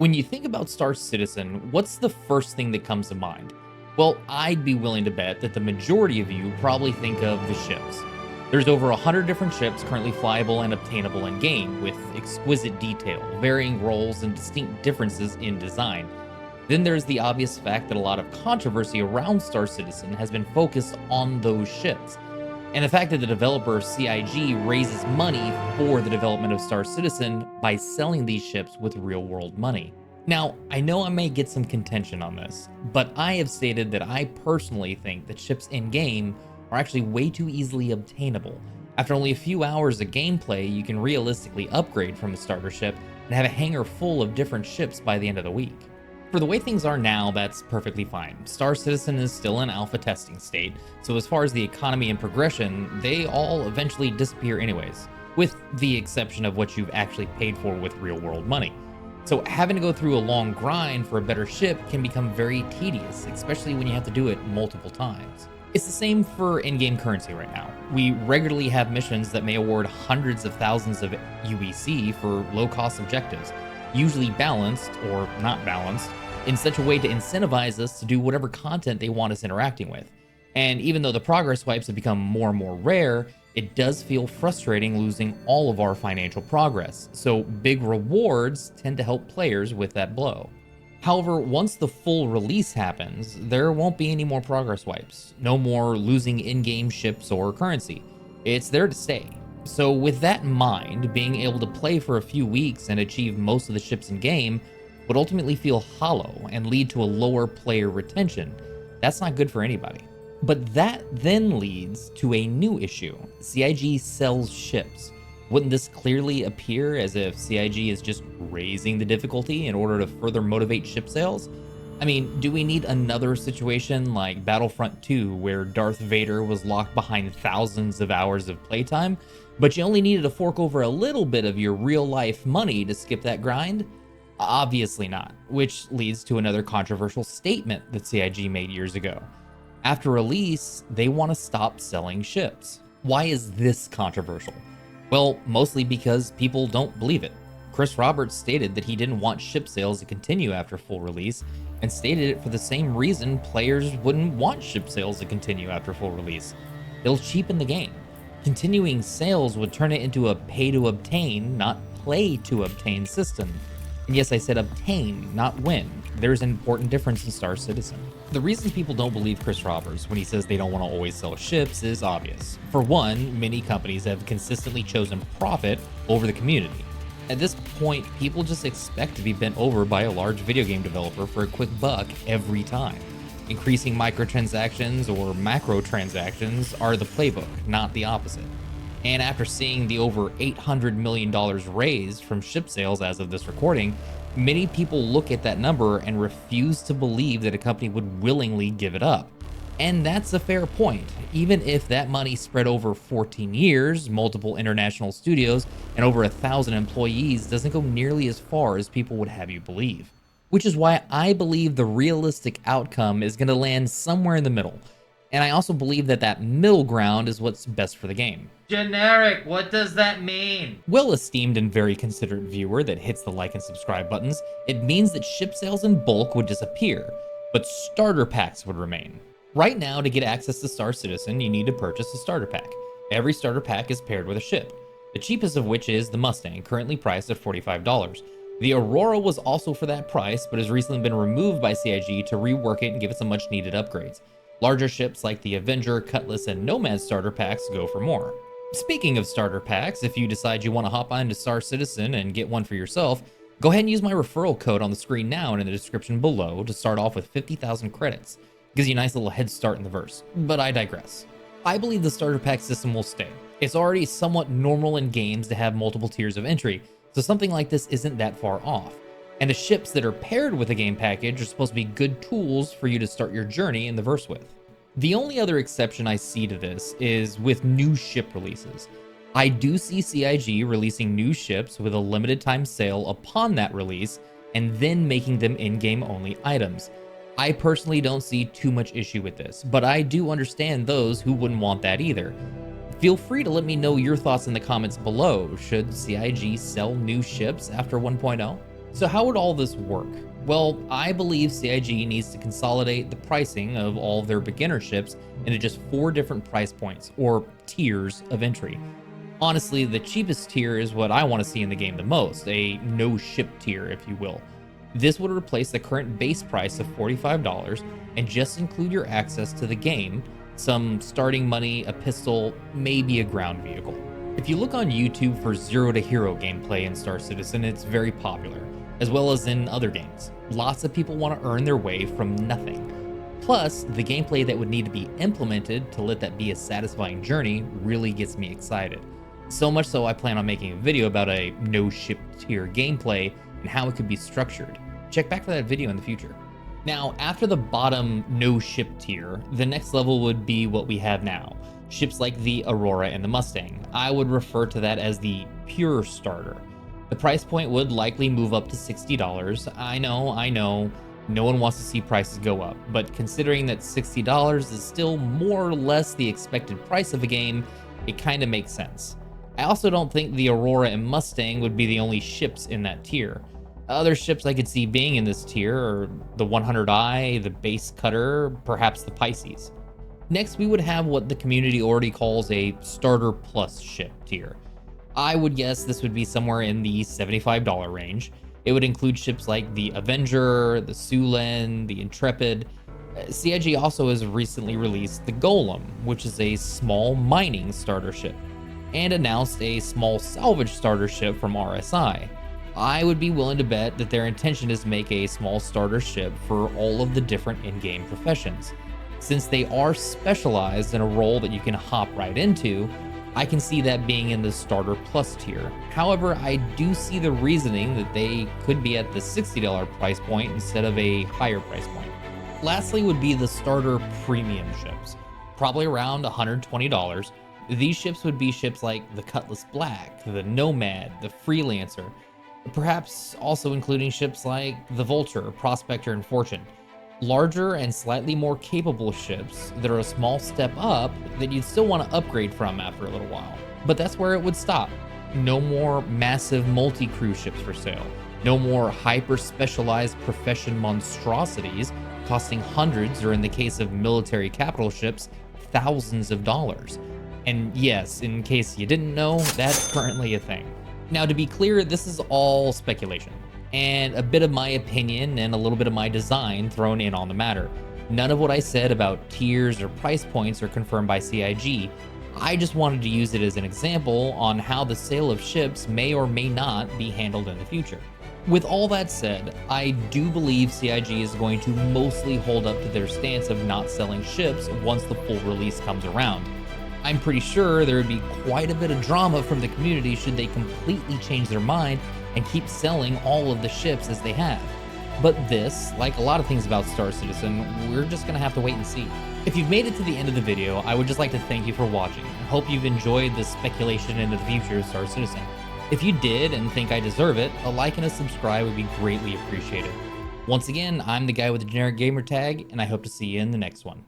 When you think about Star Citizen, what's the first thing that comes to mind? Well, I'd be willing to bet that the majority of you probably think of the ships. There's over 100 different ships currently flyable and obtainable in game, with exquisite detail, varying roles, and distinct differences in design. Then there's the obvious fact that a lot of controversy around Star Citizen has been focused on those ships. And the fact that the developer CIG raises money for the development of Star Citizen by selling these ships with real world money. Now, I know I may get some contention on this, but I have stated that I personally think that ships in game are actually way too easily obtainable. After only a few hours of gameplay, you can realistically upgrade from a starter ship and have a hangar full of different ships by the end of the week. For the way things are now, that's perfectly fine. Star Citizen is still in alpha testing state, so as far as the economy and progression, they all eventually disappear anyways, with the exception of what you've actually paid for with real world money. So having to go through a long grind for a better ship can become very tedious, especially when you have to do it multiple times. It's the same for in-game currency right now. We regularly have missions that may award hundreds of thousands of UEC for low-cost objectives, usually balanced, or not balanced, in such a way to incentivize us to do whatever content they want us interacting with. And even though the progress wipes have become more and more rare, it does feel frustrating losing all of our financial progress, so big rewards tend to help players with that blow. However, once the full release happens, there won't be any more progress wipes, no more losing in-game ships or currency. It's there to stay. So with that in mind, being able to play for a few weeks and achieve most of the ships in game would ultimately feel hollow and lead to a lower player retention. That's not good for anybody. But that then leads to a new issue. CIG sells ships. Wouldn't this clearly appear as if CIG is just raising the difficulty in order to further motivate ship sales? I mean, do we need another situation like Battlefront 2 where Darth Vader was locked behind thousands of hours of playtime, but you only needed to fork over a little bit of your real life money to skip that grind? Obviously not, which leads to another controversial statement that CIG made years ago. After release, they want to stop selling ships. Why is this controversial? Well, mostly because people don't believe it. Chris Roberts stated that he didn't want ship sales to continue after full release, and stated it for the same reason players wouldn't want ship sales to continue after full release. It'll cheapen the game. Continuing sales would turn it into a pay-to-obtain, not play-to-obtain system. And yes, I said obtain, not win. There's an important difference in Star Citizen. The reason people don't believe Chris Roberts when he says they don't want to always sell ships is obvious. For one, many companies have consistently chosen profit over the community. At this point, people just expect to be bent over by a large video game developer for a quick buck every time. Increasing microtransactions or macro transactions are the playbook, not the opposite. And after seeing the over $800 million raised from ship sales as of this recording, many people look at that number and refuse to believe that a company would willingly give it up. And that's a fair point. Even if that money spread over 14 years, multiple international studios, and over 1,000 employees doesn't go nearly as far as people would have you believe. Which is why I believe the realistic outcome is going to land somewhere in the middle. And I also believe that that middle ground is what's best for the game. Generic, what does that mean? Well, esteemed and very considerate viewer that hits the like and subscribe buttons, it means that ship sales in bulk would disappear, but starter packs would remain. Right now, to get access to Star Citizen, you need to purchase a starter pack. Every starter pack is paired with a ship, the cheapest of which is the Mustang, currently priced at $45. The Aurora was also for that price, but has recently been removed by CIG to rework it and give it some much needed upgrades. Larger ships like the Avenger, Cutlass, and Nomad starter packs go for more. Speaking of starter packs, if you decide you want to hop onto Star Citizen and get one for yourself, go ahead and use my referral code on the screen now and in the description below to start off with 50,000 credits. Gives you a nice little head start in the verse, but I digress. I believe the starter pack system will stay. It's already somewhat normal in games to have multiple tiers of entry, so something like this isn't that far off. And the ships that are paired with a game package are supposed to be good tools for you to start your journey in the verse with. The only other exception I see to this is with new ship releases. I do see CIG releasing new ships with a limited time sale upon that release and then making them in-game only items. I personally don't see too much issue with this, but I do understand those who wouldn't want that either. Feel free to let me know your thoughts in the comments below. Should CIG sell new ships after 1.0? So how would all this work? Well, I believe CIG needs to consolidate the pricing of all of their beginner ships into just 4 different price points, or tiers of entry. Honestly, the cheapest tier is what I want to see in the game the most, a no ship tier, if you will. This would replace the current base price of $45 and just include your access to the game, some starting money, a pistol, maybe a ground vehicle. If you look on YouTube for Zero to Hero gameplay in Star Citizen, it's very popular, as well as in other games. Lots of people want to earn their way from nothing. Plus, the gameplay that would need to be implemented to let that be a satisfying journey really gets me excited. So much so I plan on making a video about a no ship tier gameplay and how it could be structured. Check back for that video in the future. Now, after the bottom no ship tier, the next level would be what we have now. Ships like the Aurora and the Mustang. I would refer to that as the pure starter. The price point would likely move up to $60. I know, no one wants to see prices go up, but considering that $60 is still more or less the expected price of a game, it kind of makes sense. I also don't think the Aurora and Mustang would be the only ships in that tier. Other ships I could see being in this tier are the 100i, the Base Cutter, perhaps the Pisces. Next, we would have what the community already calls a Starter Plus ship tier. I would guess this would be somewhere in the $75 range. It would include ships like the Avenger, the Sulen, the Intrepid. CIG also has recently released the Golem, which is a small mining starter ship, and announced a small salvage starter ship from RSI. I would be willing to bet that their intention is to make a small starter ship for all of the different in-game professions. Since they are specialized in a role that you can hop right into, I can see that being in the Starter Plus tier. However, I do see the reasoning that they could be at the $60 price point instead of a higher price point. Lastly would be the Starter Premium ships, probably around $120. These ships would be ships like the Cutlass Black, the Nomad, the Freelancer, perhaps also including ships like the Vulture, Prospector, and Fortune. Larger and slightly more capable ships that are a small step up that you'd still want to upgrade from after a little while. But that's where it would stop. No more massive multi-crew ships for sale. No more hyper-specialized profession monstrosities costing hundreds, or in the case of military capital ships, thousands of dollars. And yes, in case you didn't know, that's currently a thing. Now, to be clear, this is all speculation, and a bit of my opinion and a little bit of my design thrown in on the matter. None of what I said about tiers or price points are confirmed by CIG. I just wanted to use it as an example on how the sale of ships may or may not be handled in the future. With all that said, I do believe CIG is going to mostly hold up to their stance of not selling ships once the full release comes around. I'm pretty sure there would be quite a bit of drama from the community should they completely change their mind and keep selling all of the ships as they have. But this, like a lot of things about Star Citizen, we're just gonna have to wait and see. If you've made it to the end of the video, I would just like to thank you for watching. I hope you've enjoyed this speculation into the future of Star Citizen. If you did and think I deserve it, a like and a subscribe would be greatly appreciated. Once again, I'm the guy with the generic gamer tag, and I hope to see you in the next one.